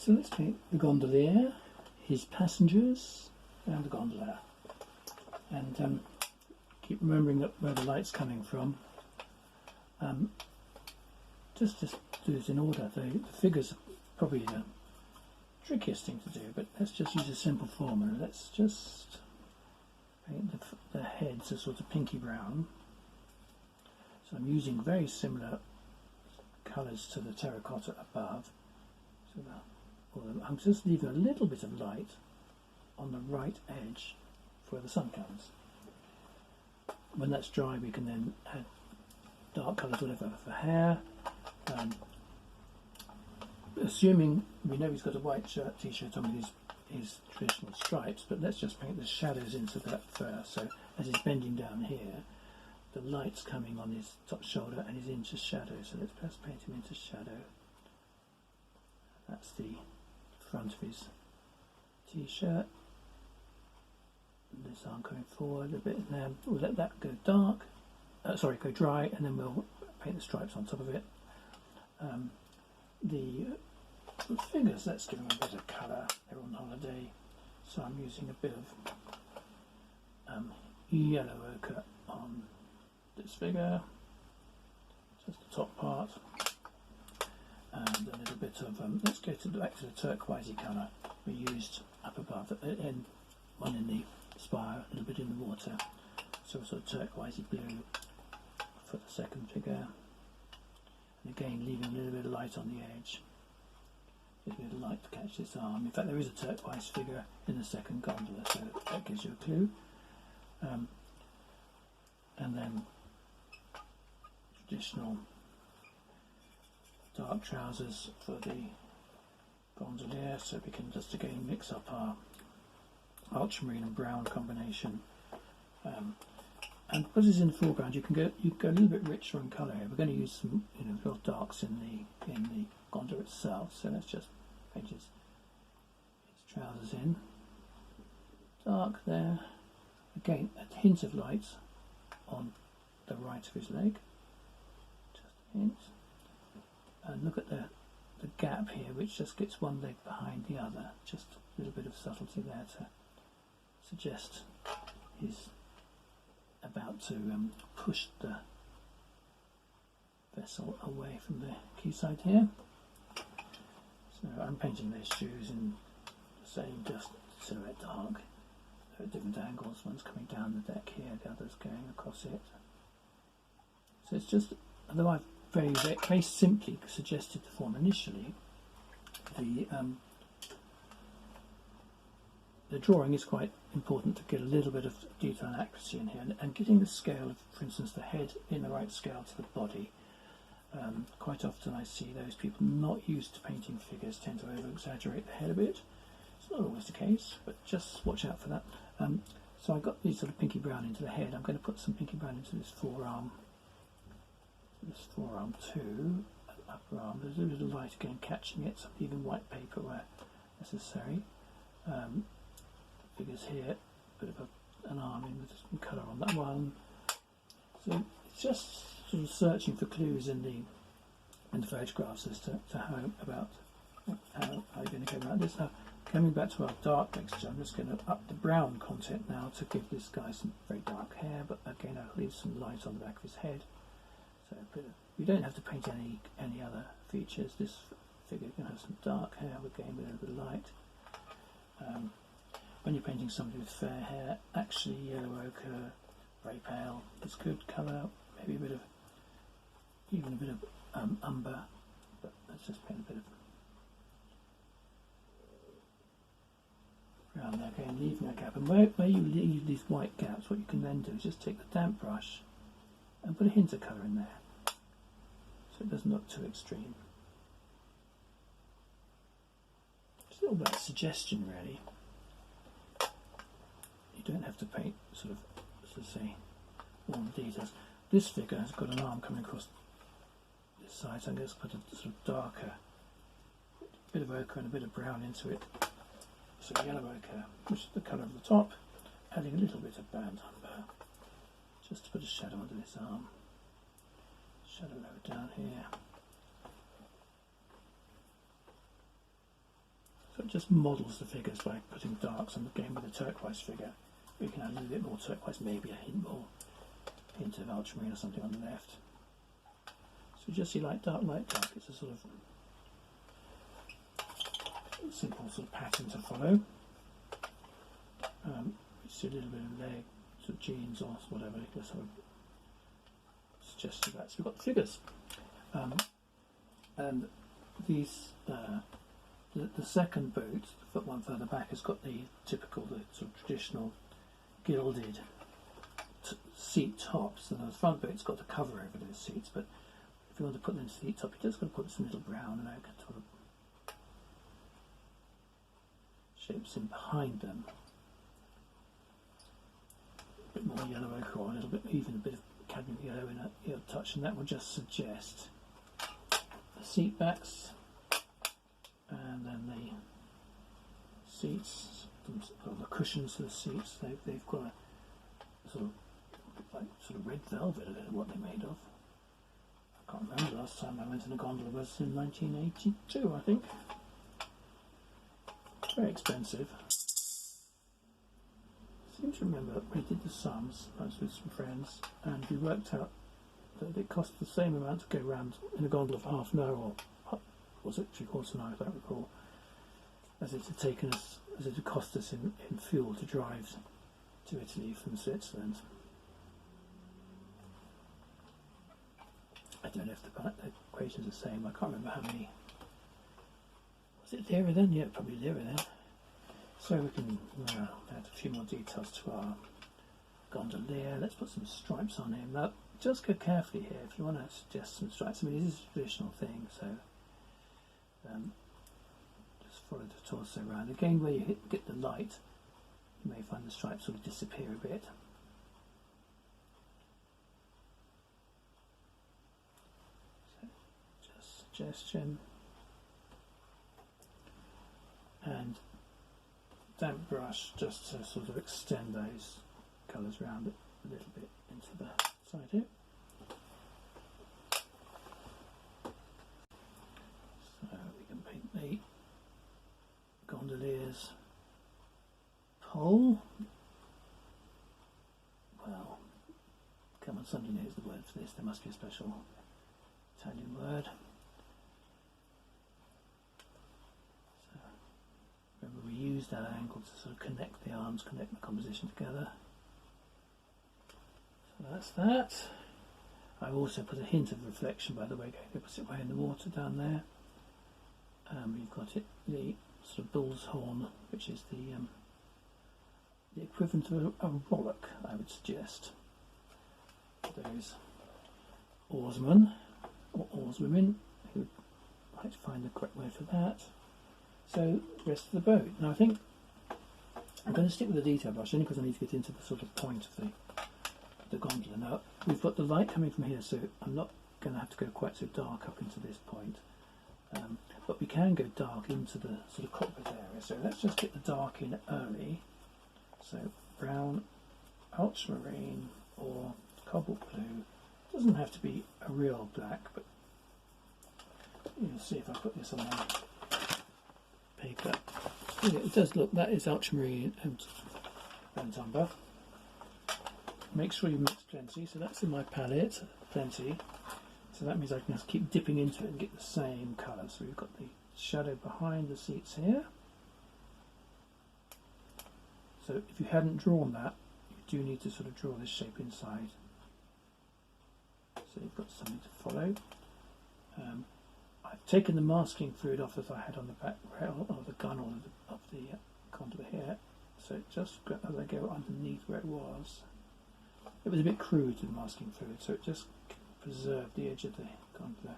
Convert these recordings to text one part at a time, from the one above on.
So let's paint the gondolier, his passengers, and the gondola. And keep remembering that where the light's coming from. Just do this in order. The figures are probably the trickiest thing to do, but let's just use a simple formula. Let's just paint the heads a sort of pinky brown. So I'm using very similar colours to the terracotta above. So I'm just leaving a little bit of light on the right edge for where the sun comes. When that's dry, we can then add dark colours, whatever, for hair. Assuming we know he's got a white t-shirt on with his traditional stripes, but let's just paint the shadows into that first. So as he's bending down here, the light's coming on his top shoulder and he's into shadow. So let's first paint him into shadow. That's the front of his t-shirt. This arm coming forward a bit, and then we'll let that go dark. Go dry, and then we'll paint the stripes on top of it. The figures, let's give them a bit of colour. They're on holiday, so I'm using a bit of yellow ochre on this figure, just the top part, and a little bit of let's go back to the turquoisey colour we used up above, and one in the spire, a little bit in the water, so sort of turquoisey blue for the second figure. And again, leaving a little bit of light on the edge. A little bit of light to catch this arm. In fact, there is a turquoise figure in the second gondola, so that gives you a clue. And then traditional dark trousers for the gondolier, so we can just again mix up our ultramarine and brown combination. And because it's in the foreground, you can go a little bit richer in colour here. We're going to use some real darks in the gondola itself. So let's just paint his trousers in. Dark there. Again, a hint of light on the right of his leg. Just a hint. And look at the gap here, which just gets one leg behind the other. Just a little bit of subtlety there to suggest he's about to push the vessel away from the quayside here. So I'm painting those shoes in the same just silhouette dark. They're at different angles. One's coming down the deck here, the other's going across it. So it's just, although I've very simply suggested the form initially, the drawing is quite important to get a little bit of detail and accuracy in here, and getting the scale of, for instance, the head in the right scale to the body. Quite often I see those people not used to painting figures tend to over-exaggerate the head a bit. It's not always the case, but just watch out for that. So I got these sort of pinky brown into the head. I'm going to put some pinky brown into this forearm too, upper arm. There's a little light again catching it, so I'm leaving white paper where necessary. Figures here, a bit of an arm in with some colour on that one. So it's just sort of searching for clues in the photographs as to how you're going to go about this. Now, coming back to our dark mixture, I'm just going to up the brown content now to give this guy some very dark hair, but again I'll leave some light on the back of his head. So you don't have to paint any other features. This figure can have some dark hair, again with a little bit of light. When you're painting somebody with fair hair, actually yellow ochre, very pale, is good colour, maybe even a bit of umber, but let's just paint a bit of brown there, again leaving a gap. And where you leave these white gaps, what you can then do is just take the damp brush and put a hint of colour in there, so it doesn't look too extreme. It's all about suggestion really. You don't have to paint sort of say all the details. This figure has got an arm coming across this side, so I'm going to put a sort of darker bit of ochre and a bit of brown into it. So yellow ochre, which is the colour of the top, adding a little bit of burnt umber, just to put a shadow under this arm. Shadow lower down here. So it just models the figures by putting darks on, again with a turquoise figure. We can add a little bit more turquoise, maybe a hint of ultramarine or something on the left. So just see light, dark, it's a sort of simple sort of pattern to follow. You see a little bit of leg, sort of jeans or whatever, just sort of suggested that. So we've got the figures. And these, the second boot, the one further back, has got the typical, the sort of traditional gilded seat tops, and the front boot's got the cover over those seats. But if you want to put them in seat top, you just got to put some little brown and ochre sort of shapes in behind them. A bit more yellow ochre, or a little bit, even a bit of cadmium yellow in a touch, and that will just suggest the seat backs, and then the seats, or the cushions of the seats. They've got a sort of red velvet. I don't know what they're made of. I can't remember. Last time I went in a gondola was in 1982, I think. Very expensive. I seem to remember we did the sums. I was with some friends, and we worked out that it cost the same amount to go round in a gondola for half an hour, or was it 3/4 an hour, I don't recall, as it had taken us, as it had cost us in fuel to drive to Italy from Switzerland. I don't know if the equation's the same. I can't remember how many. Was it lira then? Yeah, probably lira then. So we can now add a few more details to our gondolier. Let's put some stripes on him. Now, just go carefully here if you want to suggest some stripes. I mean, this is a traditional thing, so just follow the torso around. Again, where you get the light, you may find the stripes sort of disappear a bit. So, just suggestion. And damp brush just to sort of extend those colours around it a little bit into the side here. So we can paint the gondolier's pole. Well, come on, somebody knows the word for this. There must be a special Italian word. Remember, we use that angle to sort of connect the arms, connect the composition together. So that's that. I've also put a hint of reflection, by the way, going the opposite way in the water down there. You've got it, the sort of bull's horn, which is the equivalent of a rollock, I would suggest. Those oarsmen or oarswomen who might find the correct word for that. So, rest of the boat. Now I think I'm going to stick with the detail brush only because I need to get into the sort of point of the gondola. Now, we've got the light coming from here, so I'm not going to have to go quite so dark up into this point. But we can go dark into the sort of cockpit area. So let's just get the dark in early. So brown, ultramarine, or cobalt blue. Doesn't have to be a real black, but you'll see if I put this on my paper. Yeah, it does look, that is ultramarine and burnt umber. Make sure you mix plenty, so that's in my palette, plenty. So that means I can just keep dipping into it and get the same colour. So we've got the shadow behind the seats here. So if you hadn't drawn that, you do need to sort of draw this shape inside. So you've got something to follow. I've taken the masking fluid off as I had on the back rail of the gun of the gondola here. So just as I go underneath where it was a bit crude, the masking fluid, so it just preserved the edge of the gondola.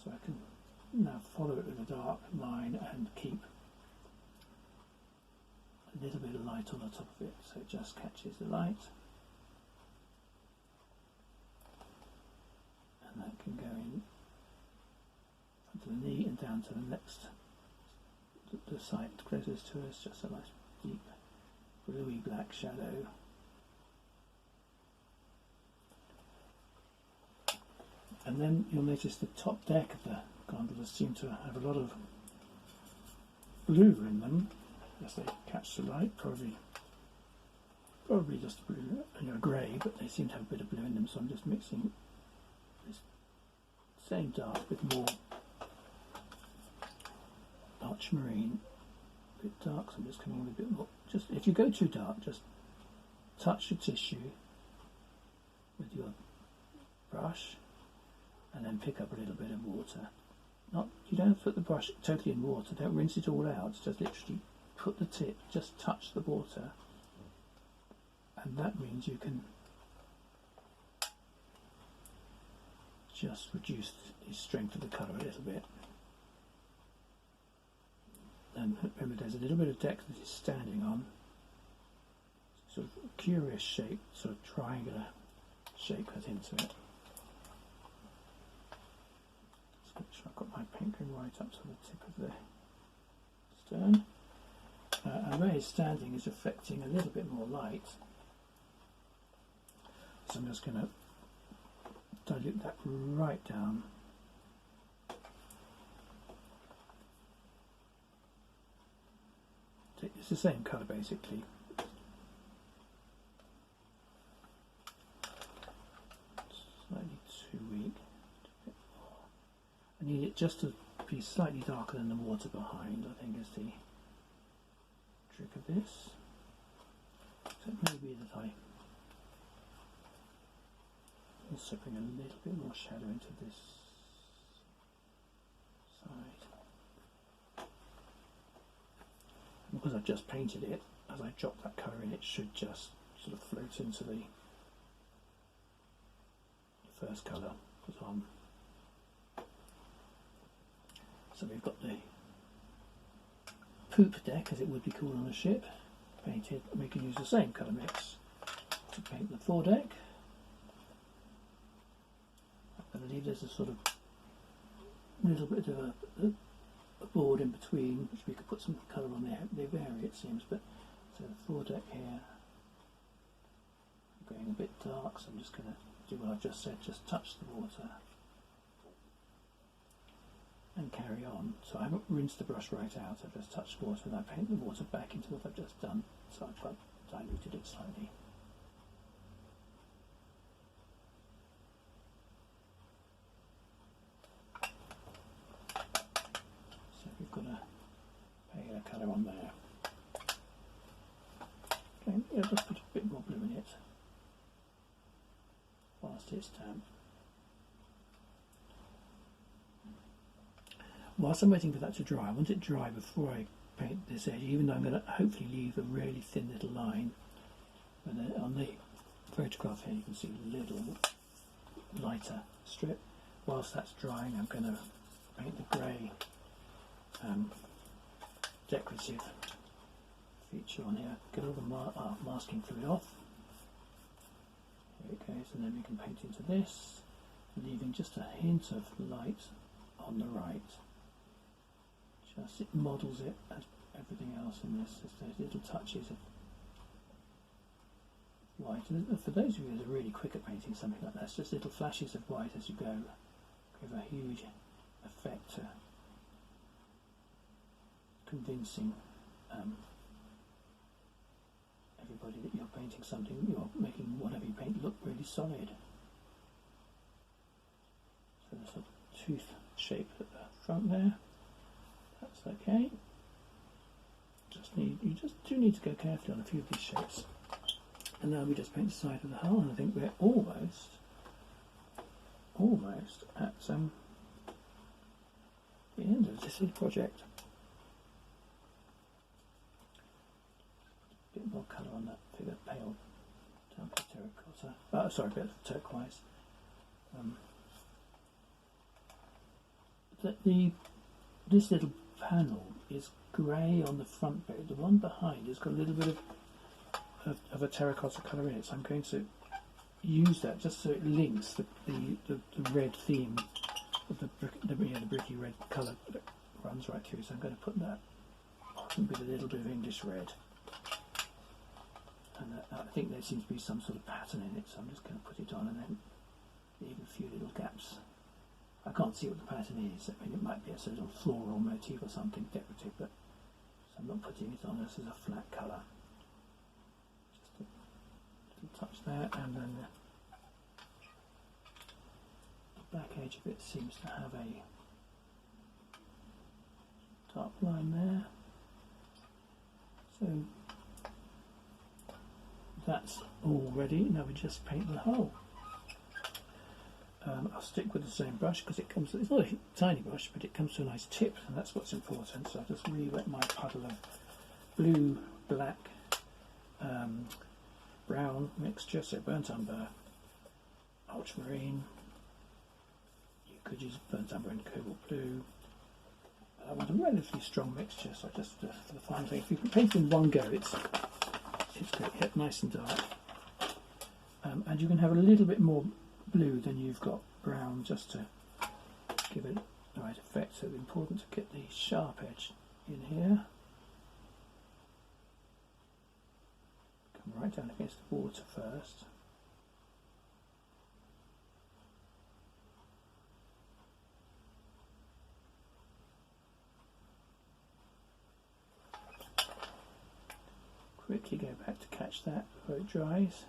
So I can now follow it with a dark line and keep a little bit of light on the top of it, so it just catches the light. And that can go in front of the knee and down to the next, the side closest to us, just a nice deep bluey black shadow. And then you'll notice the top deck of the gondolas seem to have a lot of blue in them as they catch the light, probably just blue, grey, but they seem to have a bit of blue in them, so I'm just mixing this same dark with more ultramarine, a bit dark, so I'm just coming with a bit more. Just if you go too dark, just touch your tissue with your brush and then pick up a little bit of water. You don't have to put the brush totally in water, don't rinse it all out, just literally put the tip, just touch the water, and that means you can just reduce the strength of the colour a little bit. And remember, there's a little bit of deck that is standing on, sort of a curious shape, sort of triangular shape cut into it. Just make sure I've got my paint going right up to the tip of the stern. And where it's standing is affecting a little bit more light. So I'm just going to dilute that right down. It's the same colour basically. Slightly too weak. I need it just to be slightly darker than the water behind, I think is the trick of this. So it may be that I also bring a little bit more shadow into this side. Because I've just painted it, as I drop that colour in, it should just sort of float into the first colour put on. So we've got the poop deck, as it would be called on a ship, painted. We can use the same colour mix to paint the foredeck. I believe there's a sort of little bit of a board in between, which we could put some colour on there. They vary, it seems, but so the foredeck here, going a bit dark, so I'm just going to do what I've just said, just touch the water and carry on. So I haven't rinsed the brush right out, I've just touched water and I paint the water back into what I've just done, so I've diluted it slightly. We've got a paler colour on there. Okay, yeah, just put a bit more blue in it whilst it's damp. Whilst I'm waiting for that to dry, I want it dry before I paint this edge, even though I'm going to hopefully leave a really thin little line. But on the photograph here you can see a little lighter strip. Whilst that's drying, I'm going to paint the grey decorative feature on here. Get all the masking fluid off. Here it goes, and then we can paint into this, leaving just a hint of light on the right. Just it models it as everything else in this. There's those little touches of white. And for those of you that are really quick at painting something like that, it's just little flashes of white as you go. Give a huge effect to convincing everybody that you're painting something, you're making whatever you paint look really solid. So there's a tooth shape at the front there. That's okay. You just do need to go carefully on a few of these shapes. And now we just paint the side of the hull, and I think we're almost at the end of this little project. A bit more colour on that figure, pale down to terracotta. Sorry, a bit of turquoise. This little panel is grey on the front bit. The one behind has got a little bit of a terracotta colour in it, so I'm going to use that just so it links the red theme of the bricky red colour that runs right through. So I'm going to put that on with a little bit of English red, and I think there seems to be some sort of pattern in it, so I'm just going to put it on and then leave a few little gaps. I can't see what the pattern is. I mean, it might be a sort of floral motif or something decorative, but I'm not putting it on this as a flat colour. Just a little touch there, and then the back edge of it seems to have a dark line there. So that's all ready. Now we just paint the whole. I'll stick with the same brush because it's not a tiny brush, but it comes to a nice tip, and that's what's important. So I'll just re-wet my puddle of blue, black, brown mixture, so burnt umber, ultramarine. You could use burnt umber and cobalt blue. I want a relatively strong mixture, so just for the final thing. If you can paint in one go, it's great. Yeah, nice and dark, and you can have a little bit more blue than you've got brown, just to give it the right effect. So it's important to get the sharp edge in here. Come right down against the water first. Quickly go back to catch that before it dries.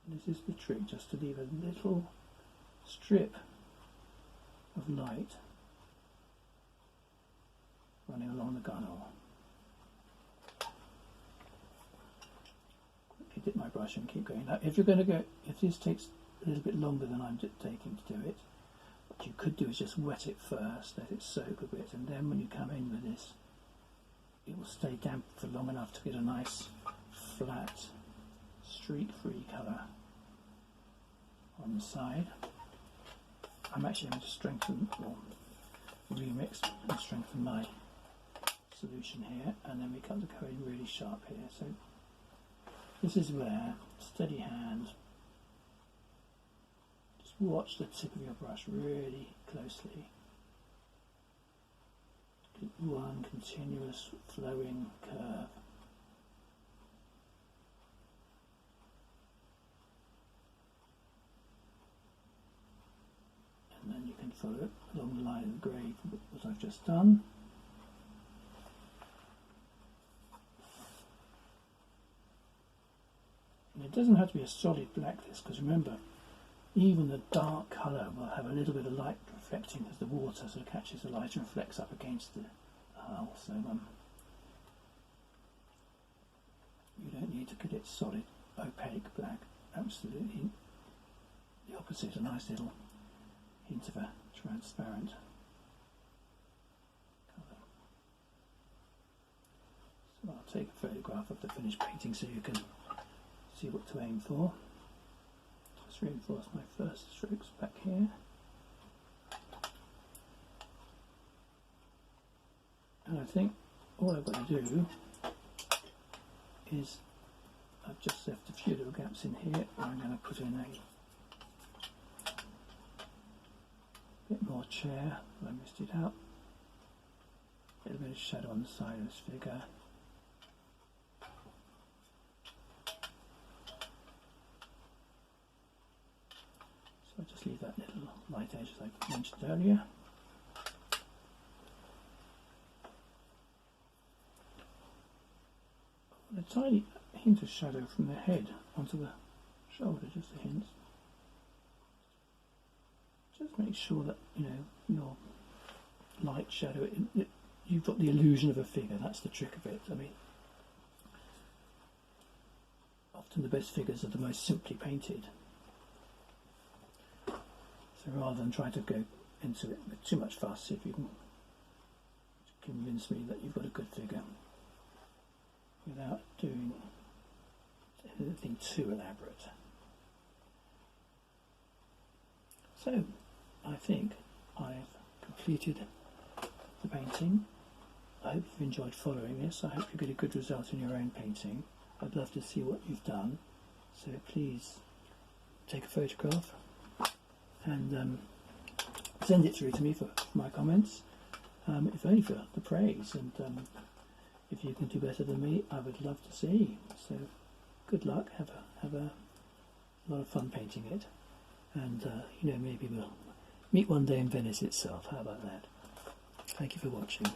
This is the trick, just to leave a little strip of light running along the gondola. Quickly dip my brush and keep going. Now, if this takes a little bit longer than I'm taking to do it, what you could do is just wet it first, let it soak a bit, and then when you come in with this, it will stay damp for long enough to get a nice flat streak-free colour on the side. I'm actually going to strengthen or remix and strengthen my solution here, and then we come to go in really sharp here. So this is where, steady hand, just watch the tip of your brush really closely. Get one continuous flowing curve. And then you can follow it along the line of the grey, what I've just done. And it doesn't have to be a solid black this, because remember, even the dark colour will have a little bit of light reflecting as the water sort of catches the light and reflects up against the hull. So you don't need to get it solid, opaque black. Absolutely the opposite, a nice little hint of a transparent colour. So I'll take a photograph of the finished painting so you can see what to aim for. Just reinforce my first strokes back here. And I think all I've got to do is, I've just left a few little gaps in here, and I'm going to put in a bit more chair, I missed it out. A little bit of shadow on the side of this figure. So I'll just leave that little light edge as I mentioned earlier. A tiny hint of shadow from the head onto the shoulder, just a hint. Just make sure that, you know, your light shadow, you've got the illusion of a figure. That's the trick of it. I mean, often the best figures are the most simply painted. So rather than try to go into it with too much fuss, if you can convince me that you've got a good figure without doing anything too elaborate. So I think I've completed the painting. I hope you've enjoyed following this. I hope you get a good result in your own painting. I'd love to see what you've done, so please take a photograph and send it through to me for my comments, if only for the praise, and if you can do better than me, I would love to see. So good luck, have a lot of fun painting it, and you know, maybe we'll meet one day in Venice itself. How about that? Thank you for watching.